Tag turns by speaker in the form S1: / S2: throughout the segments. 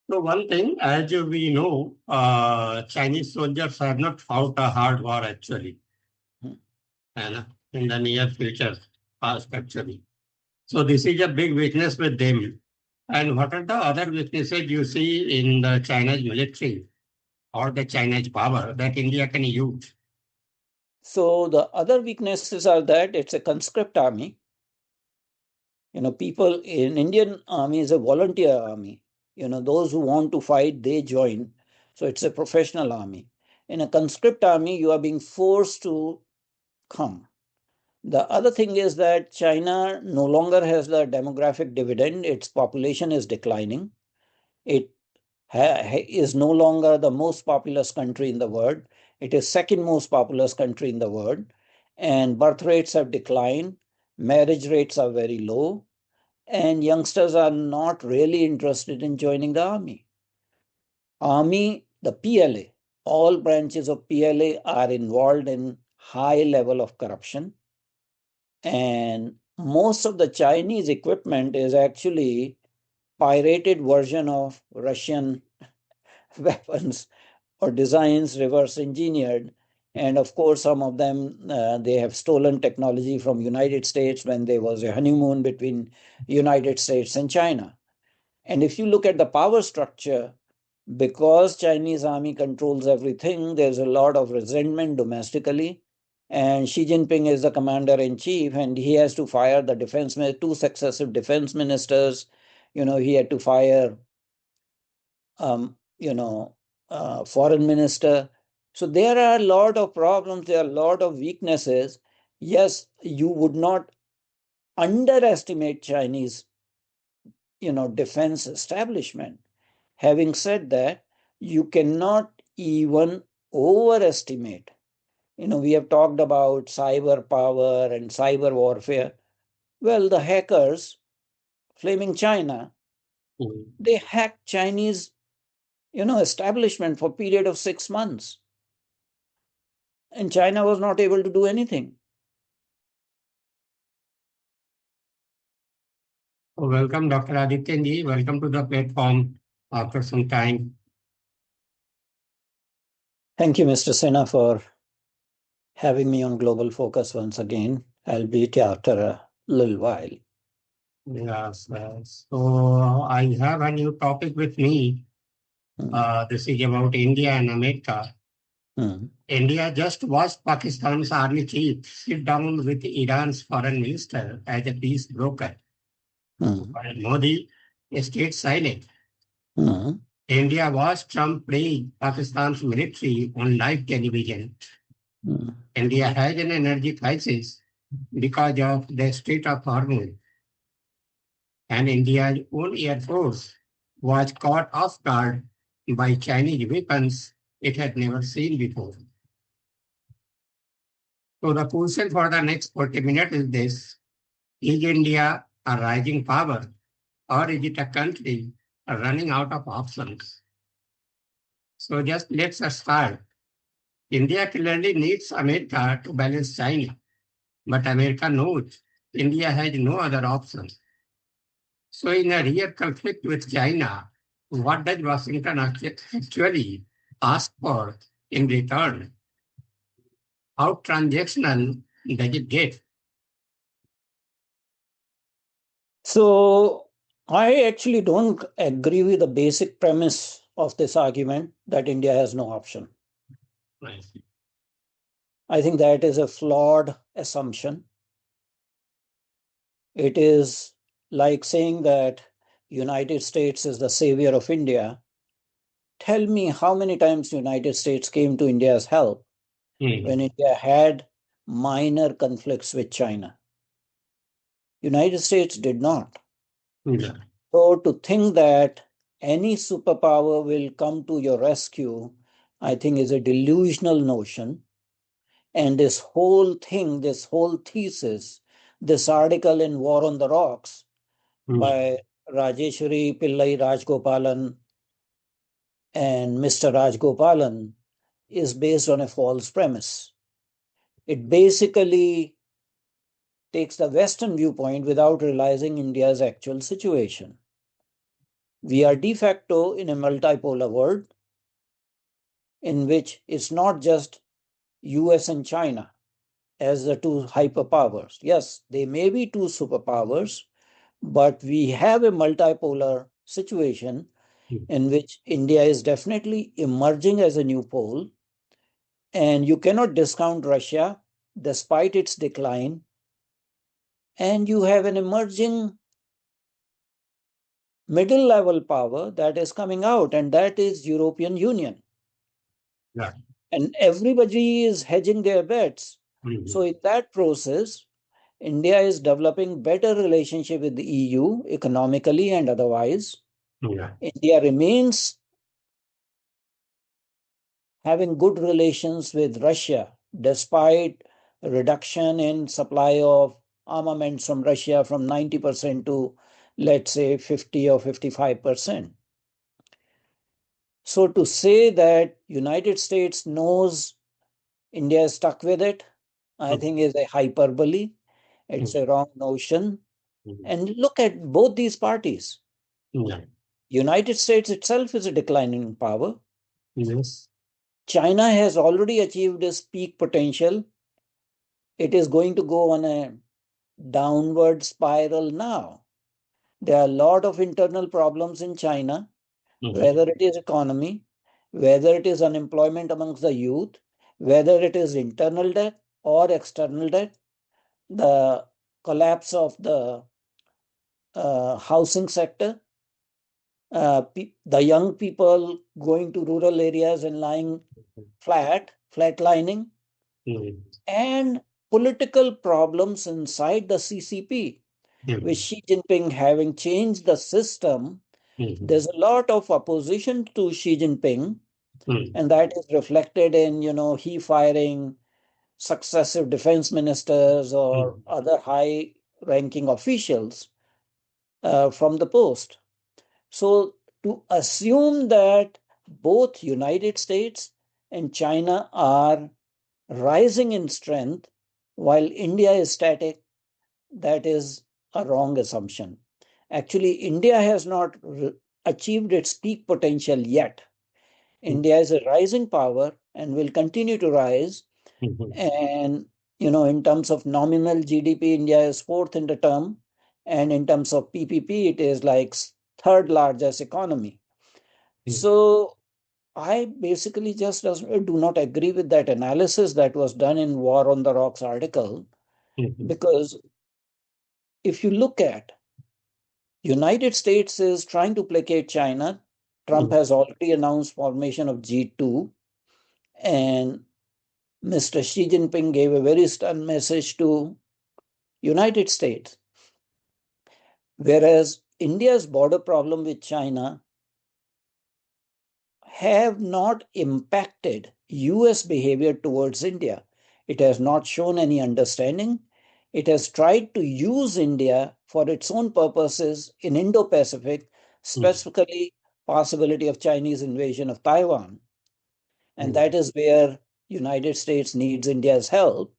S1: So one thing, as we know, Chinese soldiers have not fought a hard war actually,
S2: Hmm.
S1: and in the near future, past actually. So this is a big weakness with them. And what are the other weaknesses you see in the China's military or the Chinese power that India can use?
S2: So the other weaknesses are that it's a conscript army. People in Indian army is a volunteer army. Those who want to fight, they join. So it's a professional army. In a conscript army, you are being forced to come. The other thing is that China no longer has the demographic dividend. Its population is declining. It is no longer the most populous country in the world. It is second most populous country in the world. And birth rates have declined. Marriage rates are very low. And youngsters are not really interested in joining the army. Army, the PLA, all branches of PLA are involved in high level of corruption. And most of the Chinese equipment is actually pirated version of Russian weapons or designs reverse engineered. And of course, some of them they have stolen technology from United States when there was a honeymoon between United States and China. And if you look at the power structure, because Chinese army controls everything, there's a lot of resentment domestically. And Xi Jinping is the commander in chief, and he has to fire the two successive defense ministers. He had to fire, um, you know, foreign minister. So there are a lot of problems. There are a lot of weaknesses. Yes, you would not underestimate Chinese, defense establishment. Having said that, you cannot even overestimate. We have talked about cyber power and cyber warfare. Well, the hackers, flaming China,
S1: Mm.
S2: they hacked Chinese, establishment for a period of 6 months, and China was not able to do anything.
S1: So welcome, Dr. Adityanjee. Welcome to the platform after some time.
S2: Thank you, Mr. Sinha, for having me on Global Focus once again, albeit after a little while.
S1: Yes, yes. So I have a new topic with me.
S2: Hmm.
S1: This is about India and America.
S2: Hmm.
S1: India just watched Pakistan's army chief sit down with Iran's foreign minister as a peace broker,
S2: Hmm.
S1: while Modi stayed silent.
S2: Hmm.
S1: India watched Trump praise Pakistan's military on live television.
S2: Hmm.
S1: India has an energy crisis because of the Strait of Hormuz, and India's own air force was caught off guard by Chinese weapons it had never seen before. So the question for the next 40 minutes is this: is India a rising power, or is it a country running out of options? So just let's start. India clearly needs America to balance China, but America knows India has no other option. So in a real conflict with China, what does Washington actually ask for in return? How transactional does it get?
S2: So I actually don't agree with the basic premise of this argument that India has no option.
S1: Right.
S2: I think that is a flawed assumption. It is like saying that United States is the savior of India. Tell me how many times United States came to India's help when
S1: Hmm.
S2: India had minor conflicts with China. United States did not.
S1: Yeah.
S2: So to think that any superpower will come to your rescue, I think is a delusional notion. And this whole thing, this whole thesis, this article in War on the Rocks
S1: Hmm.
S2: by Rajeshwari Pillai Rajgopalan and Mr. Rajgopalan is based on a false premise. It basically takes the Western viewpoint without realizing India's actual situation. We are de facto in a multipolar world in which it's not just US and China as the two hyperpowers. Yes, they may be two superpowers, but we have a multipolar situation in which India is definitely emerging as a new pole, and you cannot discount Russia despite its decline. And you have an emerging middle level power that is coming out, and that is European Union.
S1: Yeah.
S2: And everybody is hedging their bets. So in that process, India is developing better relationship with the EU economically and otherwise.
S1: Yeah.
S2: India remains having good relations with Russia despite a reduction in supply of armaments from Russia from 90% to, let's say, 50 or 55%. So to say that United States knows India is stuck with it, I think is a hyperbole. It's a wrong notion. And look at both these parties.
S1: Yeah.
S2: United States itself is a declining power.
S1: Yes.
S2: China has already achieved its peak potential. It is going to go on a downward spiral now. There are a lot of internal problems in China, whether it is economy, whether it is unemployment amongst the youth, whether it is internal debt or external debt, the collapse of the housing sector, the young people going to rural areas and lying flatlining, and political problems inside the CCP, with Xi Jinping having changed the system. There's a lot of opposition to Xi Jinping, and that is reflected in, he firing successive defense ministers or other high ranking officials from the post. So to assume that both United States and China are rising in strength while India is static, that is a wrong assumption. Actually, India has not achieved its peak potential yet. India is a rising power and will continue to rise. And, in terms of nominal GDP, India is fourth in the term. And in terms of PPP, it is like third largest economy. So I basically just do not agree with that analysis that was done in War on the Rocks article, because if you look at United States is trying to placate China. Trump has already announced formation of G2, and Mr. Xi Jinping gave a very stern message to United States. Whereas India's border problem with China have not impacted US behavior towards India. It has not shown any understanding. It has tried to use India for its own purposes in Indo-Pacific, specifically possibility of Chinese invasion of Taiwan. And that is where United States needs India's help.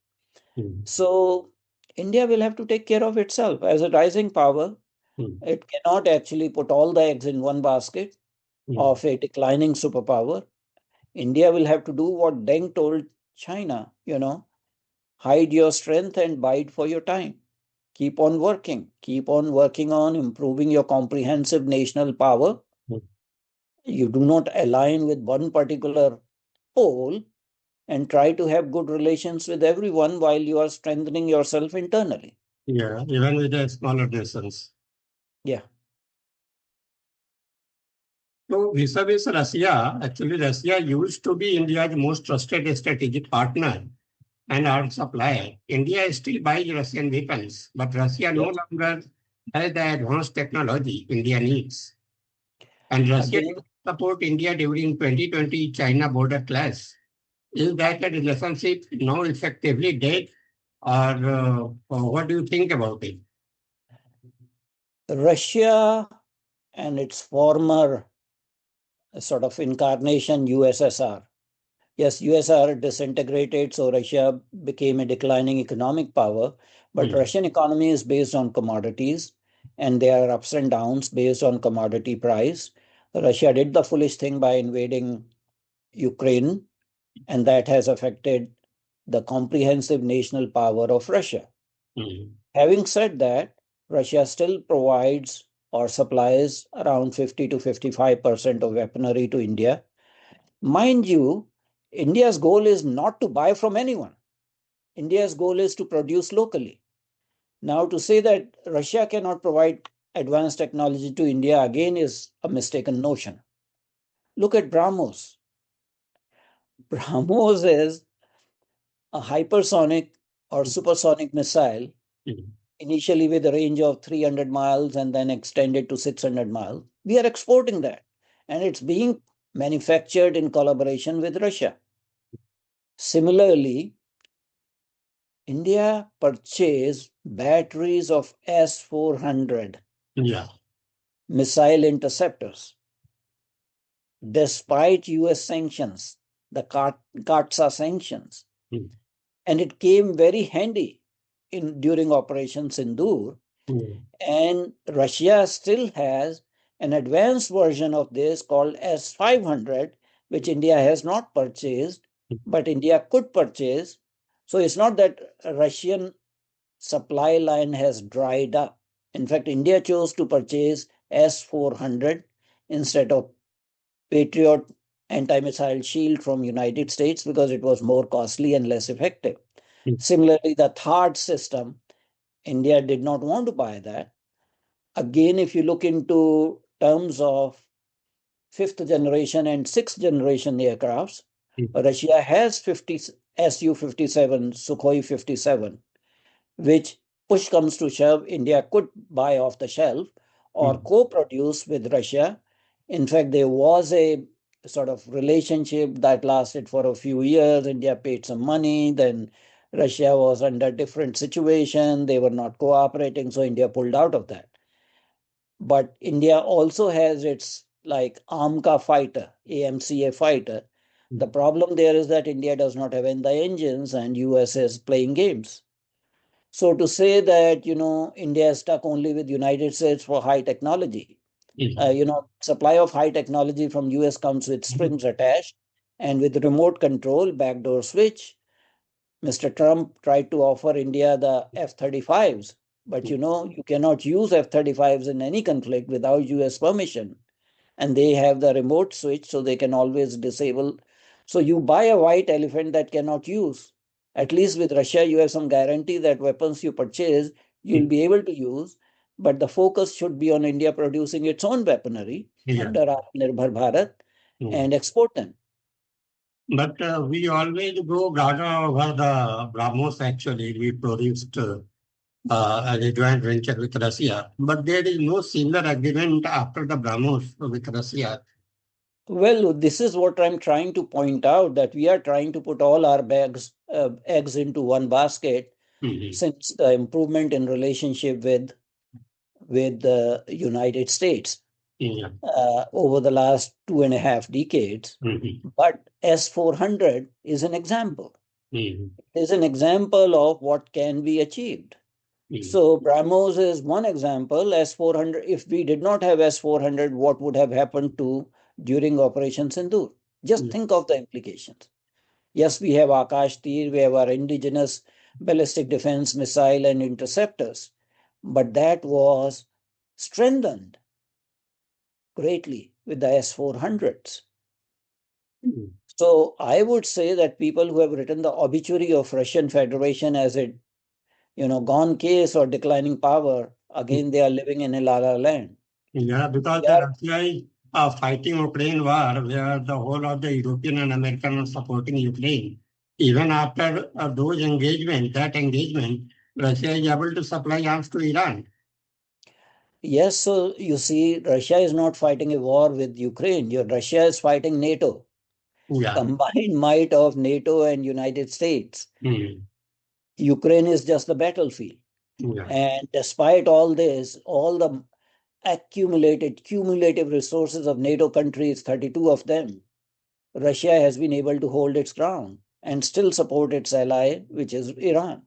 S2: So India will have to take care of itself as a rising power. It cannot actually put all the eggs in one basket of a declining superpower. India will have to do what Deng told China, hide your strength and bide for your time. Keep on working. Keep on working on improving your comprehensive national power. You do not align with one particular pole and try to have good relations with everyone while you are strengthening yourself internally.
S1: Yeah, even with the smaller nations.
S2: Yeah.
S1: So vis-a-vis Russia, actually Russia used to be India's most trusted strategic partner and arms supplier. India still buys Russian weapons, but Russia no longer has the advanced technology India needs. And Russia
S2: Again,
S1: did support India during 2020 China border clash. Is that a relationship now effectively dead, or what do you think about it?
S2: Russia and its former sort of incarnation USSR. Yes, USSR disintegrated, so Russia became a declining economic power. But Russian economy is based on commodities. and there are ups and downs based on commodity price. Russia did the foolish thing by invading Ukraine, and that has affected the comprehensive national power of Russia.
S1: Mm.
S2: Having said that, Russia still provides or supplies around 50 to 55% of weaponry to India. Mind you, India's goal is not to buy from anyone. India's goal is to produce locally. Now, to say that Russia cannot provide advanced technology to India again is a mistaken notion. Look at BrahMos. BrahMos is a hypersonic or supersonic missile,
S1: Mm.
S2: initially with a range of 300 miles and then extended to 600 miles. We are exporting that, and it's being manufactured in collaboration with Russia. Similarly, India purchased batteries of S-400
S1: Yeah.
S2: missile interceptors despite US sanctions, the CAATSA sanctions.
S1: Mm.
S2: And it came very handy during Operation Sindoor.
S1: Mm.
S2: And Russia still has an advanced version of this called S-500, which India has not purchased, but India could purchase. So it's not that Russian supply line has dried up. In fact, India chose to purchase S-400 instead of Patriot anti-missile shield from United States because it was more costly and less effective.
S1: Mm.
S2: Similarly, the THAAD system, India did not want to buy that. Again, if you look into terms of fifth generation and sixth generation aircrafts,
S1: Mm.
S2: Russia has 50 Su-57, Sukhoi 57, which push comes to shove, India could buy off the shelf or
S1: Mm.
S2: co-produce with Russia. In fact, there was a sort of relationship that lasted for a few years. India paid some money, then Russia was under different situation. They were not cooperating, so India pulled out of that. But India also has its like AMCA fighter, AMCA fighter. The
S1: Mm.
S2: problem there is that India does not have the engines and US is playing games. So to say that, India is stuck only with United States for high technology,
S1: Mm.
S2: supply of high technology from US comes with strings attached and with remote control, backdoor switch. Mr. Trump tried to offer India the F-35s, but you cannot use F-35s in any conflict without US permission. And they have the remote switch so they can always disable. So you buy a white elephant that cannot use. At least with Russia, you have some guarantee that weapons you purchase, you'll
S1: Mm.
S2: be able to use. But the focus should be on India producing its own weaponry
S1: Yeah.
S2: under Atmanirbhar Bharat
S1: Mm.
S2: and export them.
S1: But we always go gaga over the BrahMos actually. We produced as a joint venture with Russia. But there is no similar agreement after the BrahMos with Russia.
S2: Well, this is what I'm trying to point out, that we are trying to put all our eggs into one basket
S1: Mhm.
S2: since the improvement in relationship with the United States
S1: Yeah.
S2: over the last 2.5 decades.
S1: Mhm.
S2: But S-400 is an example.
S1: Mhm.
S2: It is an example of what can be achieved.
S1: Mhm.
S2: So BrahMos is one example. S-400, if we did not have S-400, what would have happened to during Operation Sindoor? Just
S1: Yeah.
S2: think of the implications. Yes, we have Akash Tir, we have our indigenous ballistic defense missile and interceptors, but that was strengthened greatly with the S-400s.
S1: Mhm.
S2: So I would say that people who have written the obituary of Russian Federation as a gone case or declining power, again they are living in a la la land.
S1: Yeah, because
S2: We
S1: the
S2: are
S1: Russia is fighting Ukraine war, where the whole of the European and American are supporting Ukraine. Even after that engagement, Russia is able to supply arms to Iran.
S2: yes, so you see, Russia is not fighting a war with Ukraine. Russia is fighting NATO,
S1: Yeah.
S2: combined might of NATO and United States.
S1: Mm.
S2: Ukraine is just the battlefield.
S1: Yeah.
S2: And despite all this, all the accumulated cumulative resources of NATO countries, 32 of them, Russia has been able to hold its ground and still support its ally, which is Iran.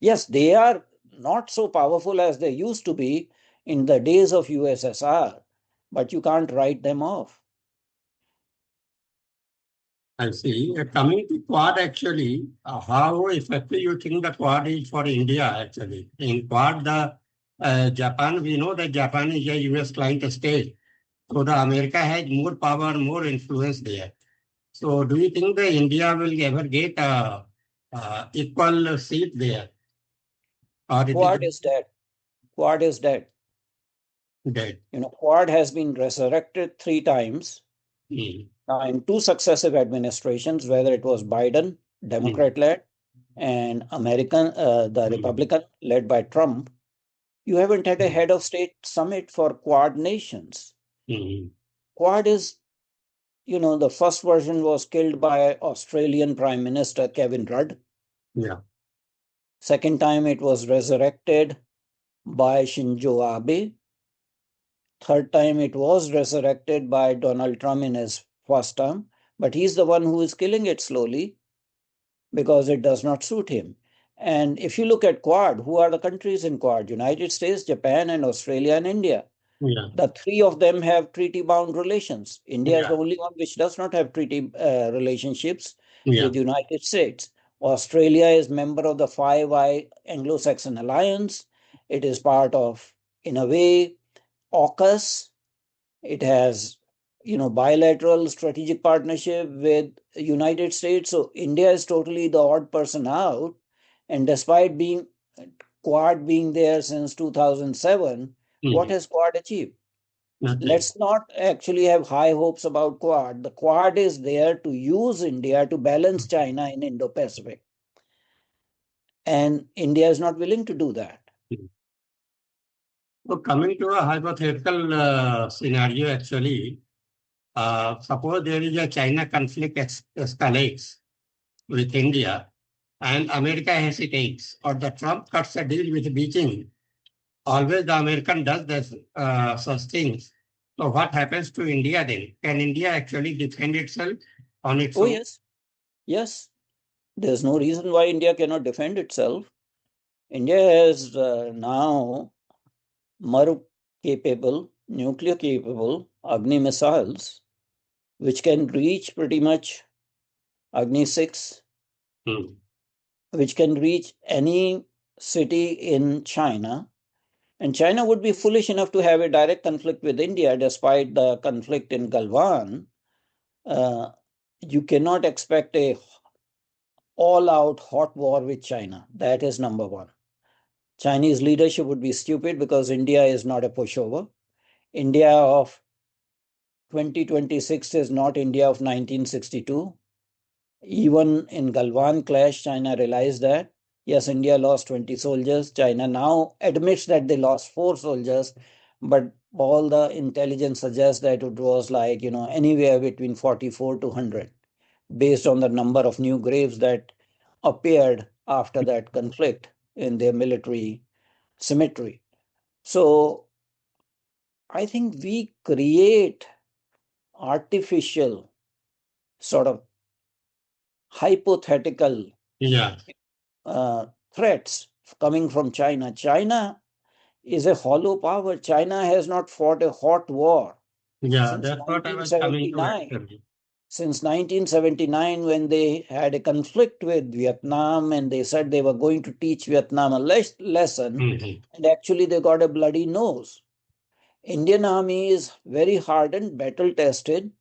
S2: Yes, they are not so powerful as they used to be in the days of USSR, but you can't write them off.
S1: I see. Coming to Quad, actually, how effective you think the Quad is for India, actually? In Quad, the Japan, we know that Japan is a US client state. So the America has more power, more influence there. So do you think that India will ever get a equal seat there? Or it is
S2: Quad is dead. Quad is dead.
S1: dead?
S2: Quad has been resurrected 3 times
S1: Mm,
S2: in 2 successive administrations, whether it was Biden,
S1: mm,
S2: Democrat led, and the
S1: mm,
S2: Republican led by Trump. You haven't had a
S1: mm,
S2: head of state summit for Quad nations.
S1: mm.
S2: Quad is, the first version was killed by Australian Prime Minister Kevin Rudd.
S1: Yeah.
S2: Second time it was resurrected by Shinzo Abe. Third time it was resurrected by Donald Trump in his first term, but he's the one who is killing it slowly because it does not suit him. And if you look at Quad, who are the countries in Quad? United States, Japan, and Australia and India.
S1: Yeah.
S2: The three of them have treaty bound relations. India is the
S1: Yeah.
S2: only one which does not have treaty relationships
S1: Yeah.
S2: with United States. Australia is member of the Five Eye Anglo-Saxon Alliance. It is part of, in a way, AUKUS. It has, bilateral strategic partnership with United States. So India is totally the odd person out. And despite being Quad being there since 2007, what
S1: Mm.
S2: has Quad achieved?
S1: Nothing.
S2: Let's not actually have high hopes about Quad. The Quad is there to use India to balance China in Indo-Pacific. And India is not willing to do that.
S1: Mm. So coming to a hypothetical scenario, actually, suppose there is a China conflict escalates with India and America hesitates, or the Trump cuts a deal with Beijing. Always the American does this, such things. So what happens to India then? Can India actually defend itself on its
S2: Oh,
S1: own?
S2: yes. Yes. There's no reason why India cannot defend itself. India has now MIRV capable, nuclear capable Agni missiles, which can reach pretty much Agni 6,
S1: Hmm.
S2: which can reach any city in China. And China would be foolish enough to have a direct conflict with India despite the conflict in Galwan. Uh, you cannot expect a all out hot war with China. That is number one. Chinese leadership would be stupid because India is not a pushover. India of 2026 is not India of 1962. Even in Galwan clash, China realized that. Yes, India lost 20 soldiers. China now admits that they lost 4 soldiers, but all the intelligence suggests that it was like, anywhere between 44 to 100, based on the number of new graves that appeared after that conflict in their military cemetery. So I think we create artificial sort of hypothetical
S1: Yeah,
S2: uh, threats coming from China. China is a hollow power. China has not fought a hot war
S1: yeah,
S2: since
S1: that's what I was coming to
S2: 1979.
S1: actually.
S2: Since 1979, when they had a conflict with Vietnam and they said they were going to teach Vietnam a lesson,
S1: Mhm.
S2: and actually they got a bloody nose. Indian Army is very hardened, battle tested,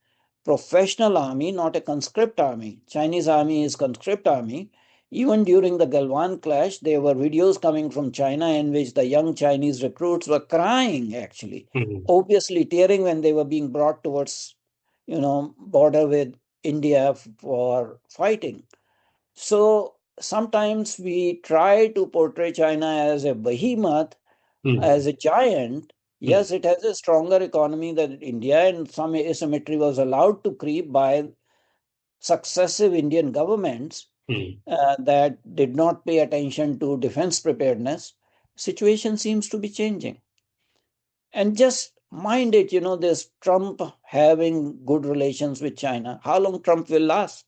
S2: professional army, not a conscript army. Chinese army is conscript army. Even during the Galwan clash, there were videos coming from China in which the young Chinese recruits were crying, actually,
S1: Mhm.
S2: obviously tearing when they were being brought towards, border with India for fighting. So sometimes we try to portray China as a behemoth,
S1: Mhm.
S2: as a giant.
S1: Mhm.
S2: Yes, it has a stronger economy than India, and some asymmetry was allowed to creep by successive Indian governments
S1: Mhm.
S2: that did not pay attention to defense preparedness. Situation seems to be changing. And just mind it, this Trump having good relations with China. How long Trump will last?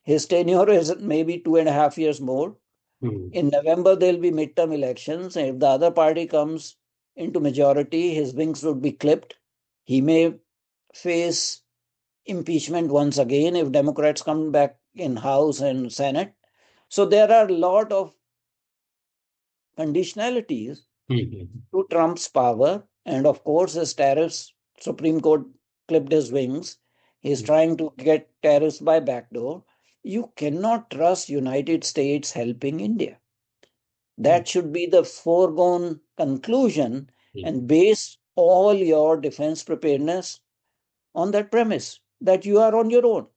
S2: His tenure is maybe 2.5 years more. In November, there'll be midterm elections. And if the other party comes into majority, his wings would be clipped. He may face impeachment once again if Democrats come back in House and Senate. So there are a lot of conditionalities to Trump's power. And of course, his tariffs, Supreme Court clipped his wings. He's trying to get tariffs by backdoor. You cannot trust United States helping India. That should be the foregone conclusion and base all your defense preparedness on that premise that you are on your own.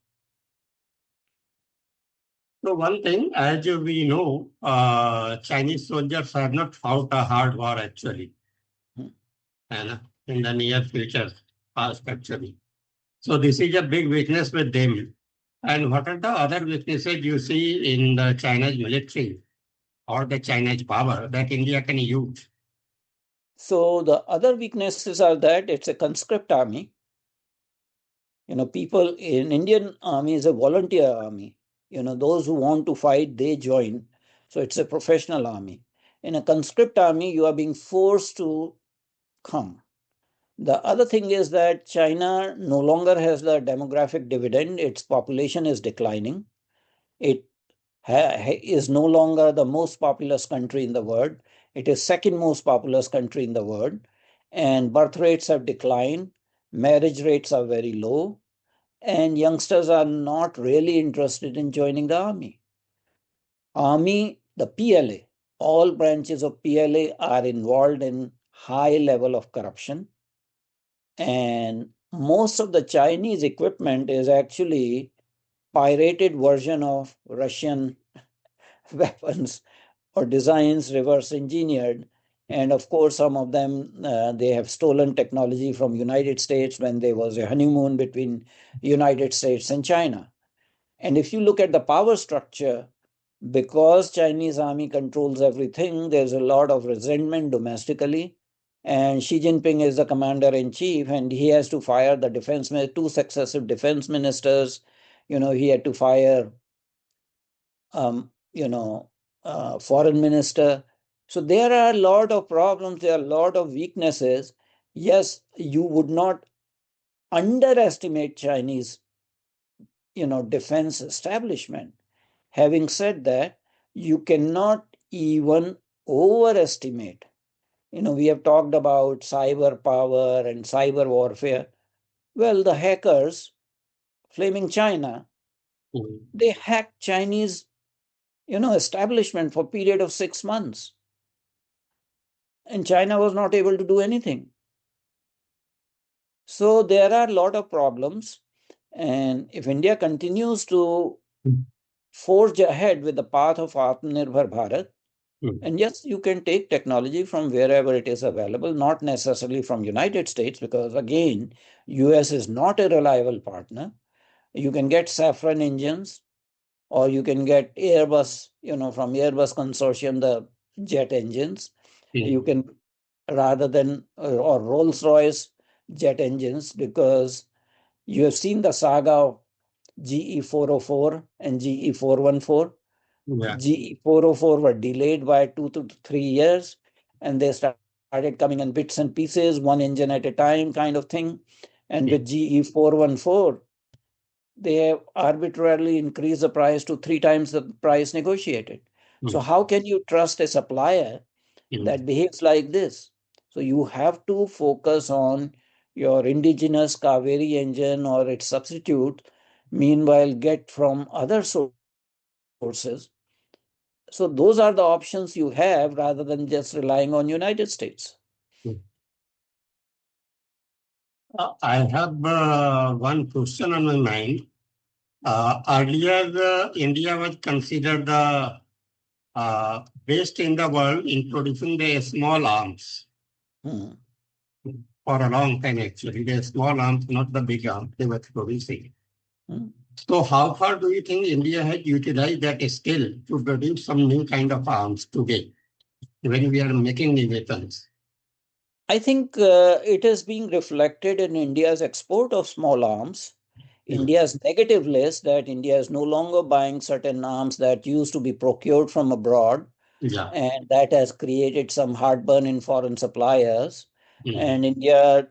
S1: So one thing, as we know, Chinese soldiers have not fought a hard war actually, and in the near future, past actually. So this is a big weakness with them. And what are the other weaknesses you see in the China's military or the Chinese power that India can use?
S2: So the other weaknesses are that it's a conscript army. People in Indian army is a volunteer army. Those who want to fight, they join. So it's a professional army. In a conscript army, you are being forced to come. The other thing is that China no longer has the demographic dividend. Its population is declining. It is no longer the most populous country in the world. It is second most populous country in the world. And birth rates have declined. Marriage rates are very low. And youngsters are not really interested in joining the army. Army, the PLA, all branches of PLA are involved in high level of corruption. And most of the Chinese equipment is actually pirated version of Russian weapons or designs reverse engineered. And of course, some of them, they have stolen technology from United States when there was a honeymoon between United States and China. And if you look at the power structure, because Chinese army controls everything, there's a lot of resentment domestically. And Xi Jinping is the commander in chief, and he has to fire the two successive defense ministers. He had to fire, um, you know, foreign minister. So there are a lot of problems. There are a lot of weaknesses. Yes, you would not underestimate Chinese, defense establishment. Having said that, you cannot even overestimate. We have talked about cyber power and cyber warfare. Well, the hackers, Flaming China, they hacked Chinese, establishment for a period of 6 months. And China was not able to do anything. So there are a lot of problems. And if India continues to forge ahead with the path of Atmanirbhar Bharat, and yes, you can take technology from wherever it is available, not necessarily from United States, because again, US is not a reliable partner. You can get Safran engines, or you can get Airbus, from Airbus consortium, the jet engines. You can, rather than, or Rolls-Royce jet engines, because you have seen the saga of GE 404 and GE 414.
S1: Yeah.
S2: GE 404 were delayed by 2 to 3 years, and they started coming in bits and pieces, one engine at a time kind of thing. And with GE 414, they have arbitrarily increased the price to 3 times the price negotiated. So how can you trust a supplier that behaves like this? So you have to focus on your indigenous Kaveri engine or its substitute, meanwhile get from other sources. So those are the options you have rather than just relying on United States.
S1: I have one question on my mind. Earlier, India was considered the best in the world in producing the small arms for a long time, actually. The small arms, not the big arms, they were producing. So how far do you think India has utilized that skill to produce some new kind of arms today, when we are making the weapons?
S2: I think it is being reflected in India's export of small arms. India's negative list that India is no longer buying certain arms that used to be procured from abroad,
S1: Yeah.
S2: and that has created some heartburn in foreign suppliers.
S1: Mm.
S2: And India,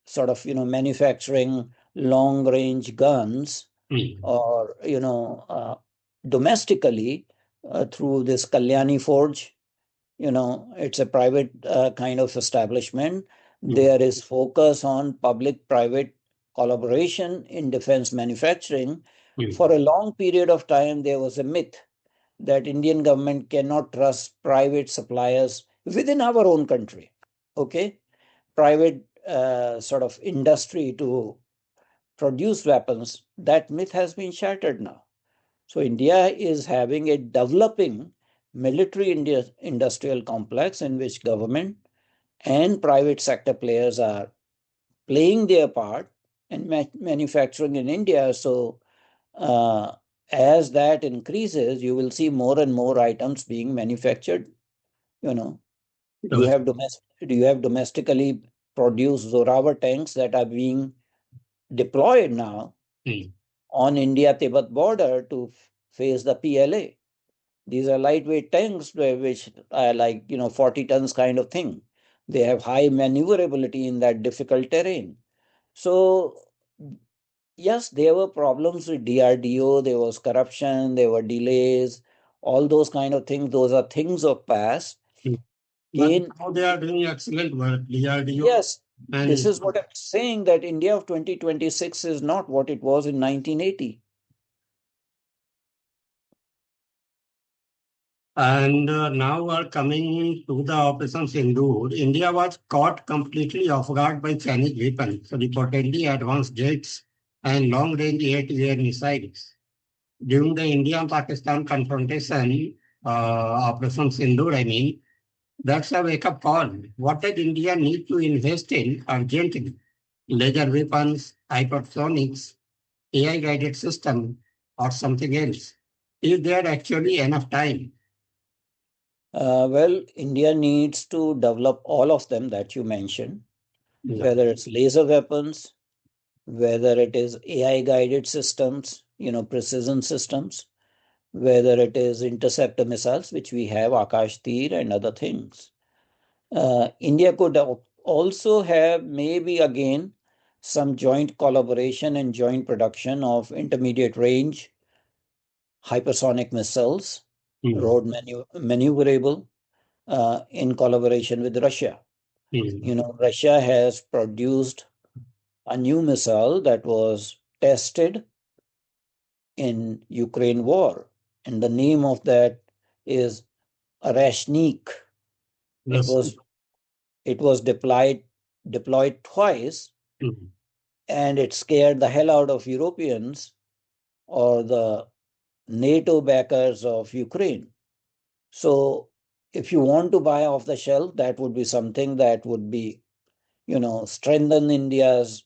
S2: sort of, manufacturing long range guns
S1: Mm.
S2: or, domestically through this Kalyani Forge. It's a private kind of establishment.
S1: Mm.
S2: There is focus on public private collaboration in defense manufacturing.
S1: Mm.
S2: For a long period of time, there was a myth that Indian government cannot trust private suppliers within our own country. Okay, private sort of industry to produce weapons. That myth has been shattered now. So India is having a developing military industrial complex in which government and private sector players are playing their part and manufacturing in India. So uh, as that increases, you will see more and more items being manufactured. You know, you
S1: Domestic.
S2: have domestically produced Zorawar tanks that are being deployed now
S1: Mm.
S2: on India-Tibet border to face the PLA. These are lightweight tanks which are like 40 tons kind of thing. They have high maneuverability in that difficult terrain. So yes, there were problems with DRDO, there was corruption, there were delays, all those kind of things. Those are things of past.
S1: Mm. But
S2: Again,
S1: now they are doing excellent work, DRDO
S2: yes,
S1: and
S2: this is what I'm saying, that India of 2026 is not what it was in 1980.
S1: now are coming to the Operation Sindoor. India was caught completely off guard by Chinese weapons, reportedly advanced jets and long-range air-to-air missiles. During the India-Pakistan confrontation, Operation Sindoor, I mean, that's a wake-up call. What does India need to invest in urgently? Laser weapons, hypersonics, AI-guided system, or something else? Is there actually enough time?
S2: Well, India needs to develop all of them that you mentioned,
S1: Yeah.
S2: whether it's laser weapons, whether it is AI guided systems, precision systems, whether it is interceptor missiles, which we have, Akash Tir and other things. India could also have maybe again some joint collaboration and joint production of intermediate range hypersonic missiles,
S1: Mm.
S2: road maneuverable, in collaboration with Russia.
S1: Mm.
S2: Russia has produced a new missile that was tested in Ukraine war, and the name of that is Rashnik. It
S1: Yes.
S2: was it was deployed twice,
S1: Mm.
S2: and it scared the hell out of Europeans or the NATO backers of Ukraine. So if you want to buy off the shelf, that would be something that would be, strengthen India's,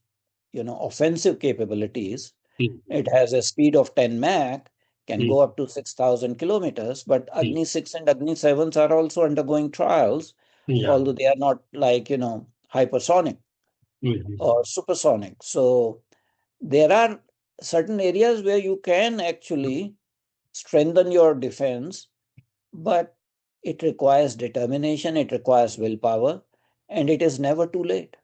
S2: offensive capabilities.
S1: Mm.
S2: It has a speed of 10 Mach, can
S1: Mm.
S2: go up to 6,000 kilometers, but
S1: Mm.
S2: Agni 6 and Agni 7s are also undergoing trials,
S1: Yeah.
S2: although they are not like, hypersonic
S1: Mm.
S2: or supersonic. So there are certain areas where you can actually strengthen your defense, but it requires determination, it requires willpower, and it is never too late.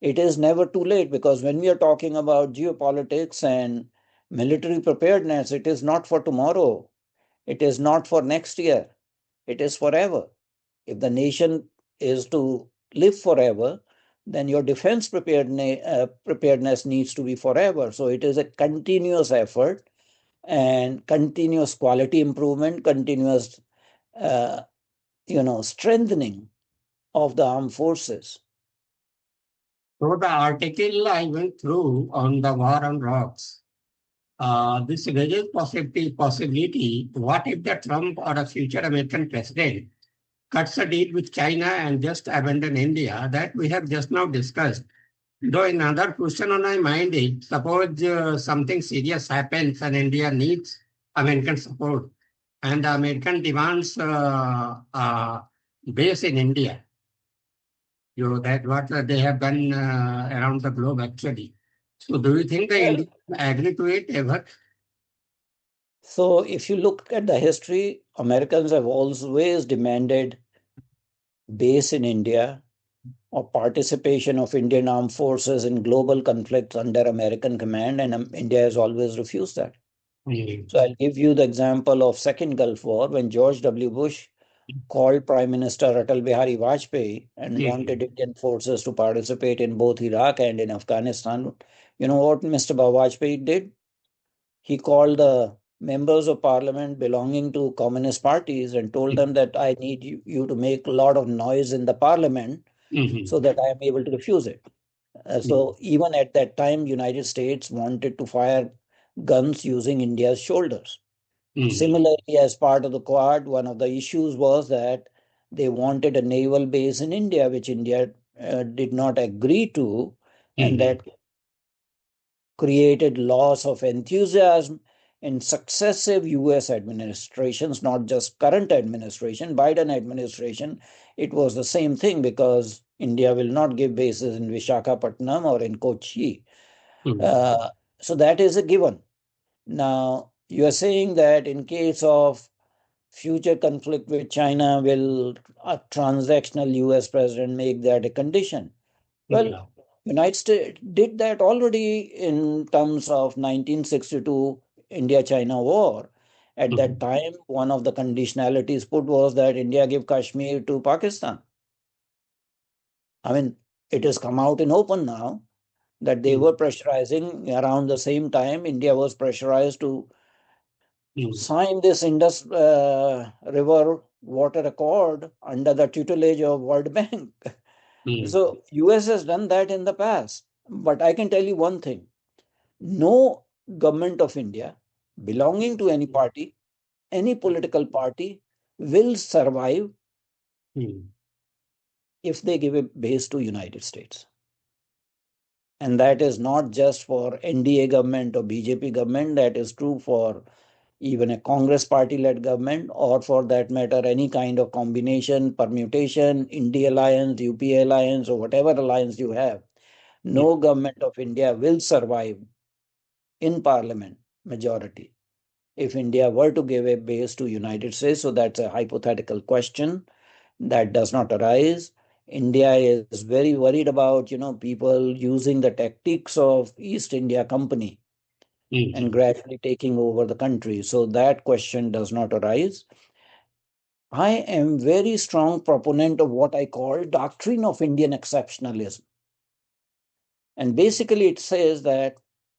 S2: It is never too late, because when we are talking about geopolitics and military preparedness, it is not for tomorrow. It is not for next year. It is forever. If the nation is to live forever, then your defense preparedness needs to be forever. So it is a continuous effort and continuous quality improvement, continuous, uh, strengthening of the armed forces.
S1: So the article I went through on the war on drugs, this raises possibility. What if the Trump or a future American president cuts a deal with China and just abandon India that we have just now discussed? Though another question on my mind is, suppose something serious happens and India needs American support, and the American demands base in India. That what they have done around the globe actually. So do you think the
S2: Well,
S1: India agree to it ever?
S2: so if you look at the history, Americans have always demanded base in India or participation of Indian armed forces in global conflicts under American command, and India has always refused that.
S1: Mm.
S2: So I'll give you the example of Second Gulf War when George W. Bush called Prime Minister Atal Bihari Vajpayee and wanted
S1: Mm.
S2: Indian forces to participate in both Iraq and in Afghanistan. You know what Mr. Vajpayee did? He called the members of parliament belonging to communist parties and told them that I need you to make a lot of noise in the parliament
S1: Mm.
S2: so that I am able to refuse it. So even at that time, United States wanted to fire guns using India's shoulders.
S1: Mm.
S2: Similarly, as part of the Quad, one of the issues was that they wanted a naval base in India, which India did not agree to, and
S1: Mm.
S2: that created loss of enthusiasm in successive US administrations, not just current administration, Biden administration. It was the same thing because India will not give bases in Vishakhapatnam or in Kochi.
S1: Mm.
S2: Uh, so that is a given. Now, you are saying that in case of future conflict with China, will a transactional US president make that a condition? Well,
S1: Yeah.
S2: United States did that already in terms of 1962 India-China war. At that
S1: Mm.
S2: time, one of the conditionalities put was that India give Kashmir to Pakistan. I mean, it has come out in open now that they
S1: Mm.
S2: were pressurizing around the same time. India was pressurized to
S1: Mm.
S2: sign this Indus River Water Accord under the tutelage of World Bank.
S1: Mm.
S2: So US has done that in the past. But I can tell you one thing. No government of India belonging to any party, any political party, will survive
S1: Mm.
S2: if they give a base to United States. And that is not just for NDA government or BJP government, that is true for even a Congress party led government, or for that matter, any kind of combination, permutation, India alliance, UPA alliance, or whatever alliance you have.
S1: Yeah.
S2: No government of India will survive in parliament majority if India were to give a base to United States. So that's a hypothetical question that does not arise. India is very worried about people using the tactics of East India Company and
S1: Mm.
S2: gradually taking over the country. So that question does not arise. I am very strong proponent of what I call doctrine of Indian exceptionalism. And basically it says that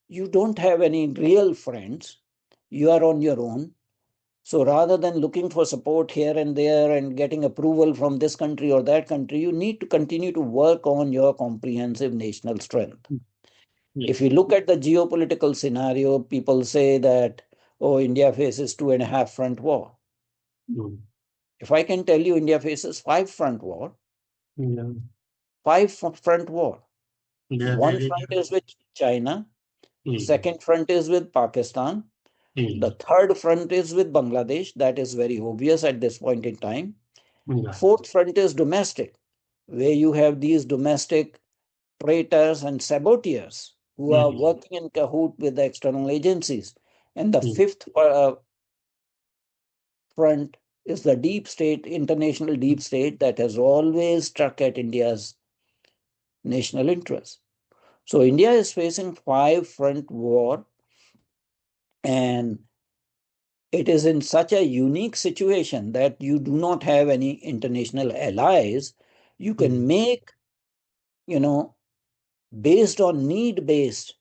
S2: you don't have any real friends, you are on your own. So rather than looking for support here and there and getting approval from this country or that country, you need to continue to work on your comprehensive national strength.
S1: Yeah.
S2: If you look at the geopolitical scenario, people say that, oh, India faces two and a half front war.
S1: Mm.
S2: If I can tell you, India faces five front war,
S1: Yeah.
S2: front war.
S1: Yeah,
S2: One
S1: that is.
S2: front is with China,
S1: Mm.
S2: second front is with Pakistan, the
S1: Mm.
S2: third front is with Bangladesh. That is very obvious at this point in time.
S1: Yeah.
S2: Fourth front is domestic, where you have these domestic traitors and saboteurs who are
S1: Mm.
S2: working in cahoot with the external agencies. And the
S1: Mm.
S2: fifth front is the deep state, international deep state that has always struck at India's national interests. So India is facing five front war, and it is in such a unique situation that you do not have any international allies. You can
S1: Mm.
S2: make, you know, based on need based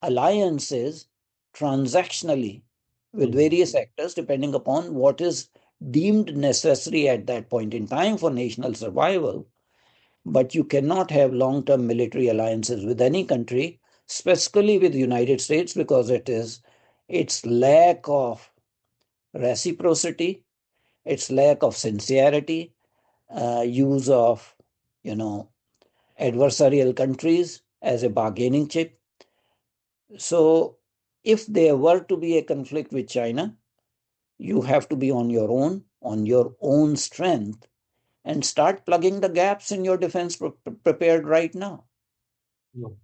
S2: alliances transactionally with
S1: Mm.
S2: various actors depending upon what is deemed necessary at that point in time for national survival. But you cannot have long term military alliances with any country, specifically with the United States, because it is its lack of reciprocity, its lack of sincerity, use of, you know, adversarial countries as a bargaining chip. So, if there were to be a conflict with China, you have to be on your own strength, and start plugging the gaps in your defense prepared right now.
S1: No.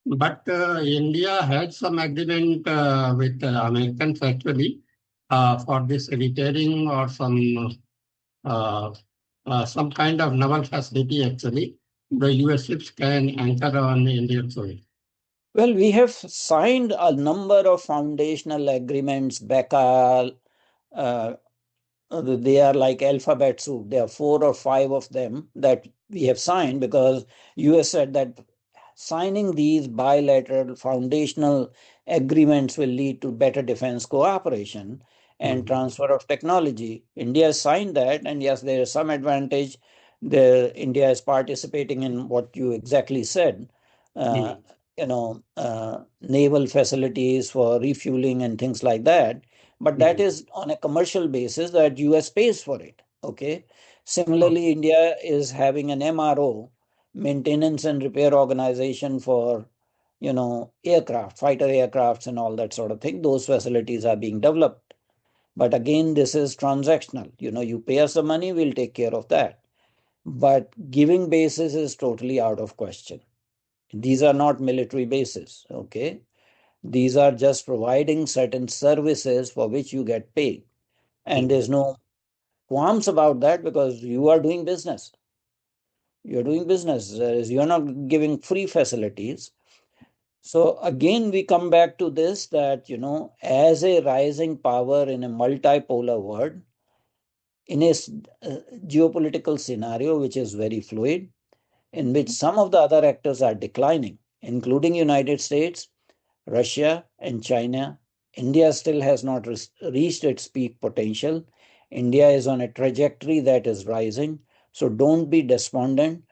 S1: But India had some agreement with Americans actually for this repairing or uh, some kind of naval facility actually. The US ships can anchor on Indian soil.
S2: Well, we have signed a number of foundational agreements, BECA, uh, they are like alphabet soup. There are 4 or 5 of them that we have signed because US said that signing these bilateral foundational agreements will lead to better defense cooperation and
S1: Mm,
S2: transfer of technology. India has signed that, and yes, there is some advantage. India is participating in what you exactly said. Uh,
S1: mm,
S2: naval facilities for refueling and things like that, but that
S1: mm.
S2: is on a commercial basis that US pays for it. Okay.
S1: Okay.
S2: Similarly, India is having an MRO, maintenance and repair organization for aircraft, fighter aircrafts and all that sort of thing. Those facilities are being developed. But again, this is transactional. You pay us the money, we'll take care of that. But giving bases is totally out of question. These are not military bases. Okay. These are just providing certain services for which you get paid. And
S1: Mm,
S2: there's no qualms about that because you are doing business. You're doing business. You're not giving free facilities. So again, we come back to this that, as a rising power in a multipolar world, in a geopolitical scenario which is very fluid, in which some of the other actors are declining, including United States, Russia and China. India still has not reached its peak potential. India is on a trajectory that is rising. So don't be despondent.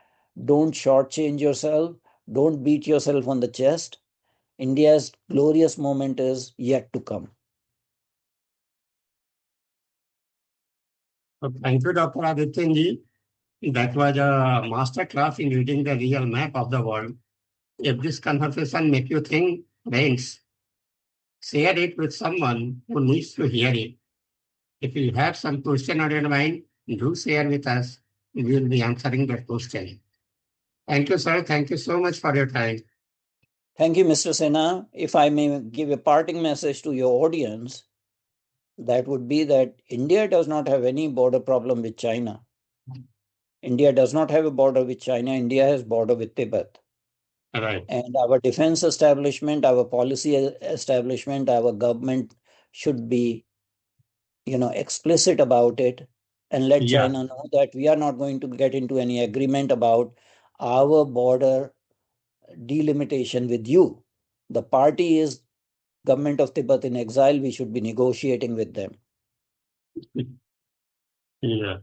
S2: Don't shortchange yourself. Don't beat yourself on the chest. India's glorious moment is yet to come.
S1: So thank you, Dr. Adityanjee. That was a master class in reading the real map of the world. If this conversation make you think, friends, share it with someone who needs to hear it. If you have some question on your mind, do share with us. We will be answering that question. Thank you, sir. Thank you so much for your time.
S2: Thank you, Mr. Sinha. If I may give a parting message to your audience, that would be that India does not have any border problem with China. India does not have a border with China. India has border with Tibet.
S1: Right.
S2: And our defense establishment, our policy establishment, our government should be, explicit about it and let
S1: Yeah.
S2: China know that we are not going to get into any agreement about our border delimitation with you. The party is government of Tibet in exile. We should be negotiating with them.
S1: Yeah.